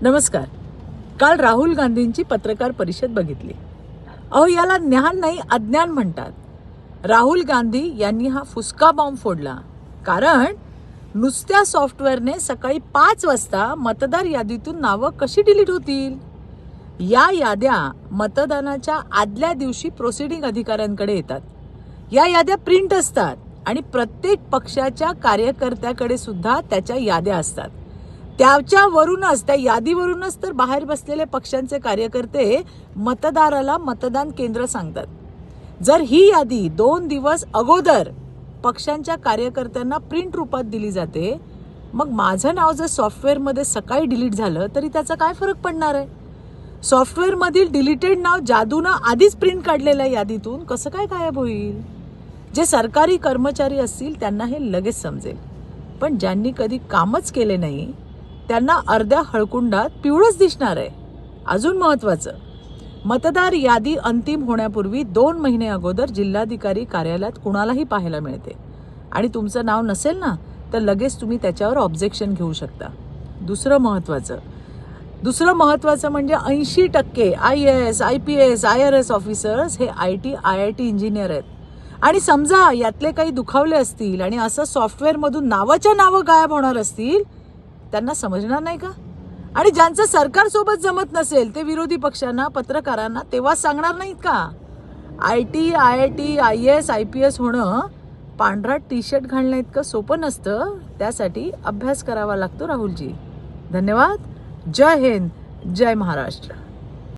नमस्कार. काल राहुल गांधींची पत्रकार परिषद बघितली. याला ज्ञान नाही अज्ञान म्हणतात. राहुल गांधी यांनी हा फुसका बॉम्ब फोडला, कारण नुसत्या सॉफ्टवेअरने सकाळी 5 वाजता मतदार यादीतून नावं कशी डिलीट होतील. या याद्या मतदानाच्या आदल्या दिवशी प्रोसिडिंग अधिकाऱ्यांकडे येतात. या याद्या प्रिंट असतात आणि प्रत्येक पक्षाच्या कार्यकर्त्याकडे सुद्धा त्याच्या याद्या असतात. त्याच्यावरूनच, त्या यादीवरूनच तर बाहेर बसलेले पक्षांचे कार्यकर्ते मतदाराला मतदान केंद्र सांगतात. जर ही यादी 2 दिवस अगोदर पक्षांच्या कार्यकर्त्यांना प्रिंट रूपात दिली जाते, मग माझं नाव जर सॉफ्टवेअरमध्ये सकाळी डिलीट झालं तरी त्याचा काय फरक पडणार आहे. सॉफ्टवेअरमधील डिलीटेड नाव जादूनं आधीच प्रिंट काढलेल्या यादीतून कसं काय गायब होईल. जे सरकारी कर्मचारी असतील त्यांना हे लगेच समजेल, पण ज्यांनी कधी कामच केले नाही त्यांना अर्ध्या हळकुंडात पिवळंच दिसणार आहे. अजून महत्त्वाचं, मतदार यादी अंतिम होण्यापूर्वी 2 महिने अगोदर जिल्हाधिकारी कार्यालयात कुणालाही पाहायला मिळते आणि तुमचं नाव नसेल ना तर लगेच तुम्ही त्याच्यावर ऑब्जेक्शन घेऊ शकता. दुसरं महत्त्वाचं म्हणजे 80% IAS, IPS, IRS ऑफिसर्स हे IT, IIT इंजिनियर आहेत. आणि समजा यातले काही दुखावले असतील आणि असं सॉफ्टवेअरमधून नावं गायब होणार असतील, त्यांना समजणार नाही का. आणि ज्यांचं सरकारसोबत जमत नसेल ते विरोधी पक्षांना, पत्रकारांना तेव्हाच सांगणार नाहीत का. IT, IIT, IAS, IPS होणं पांढरा टी-शर्ट घालणं इतकं सोपं नसतं. त्यासाठी अभ्यास करावा लागतो राहुलजी. धन्यवाद. जय हिंद, जय महाराष्ट्र.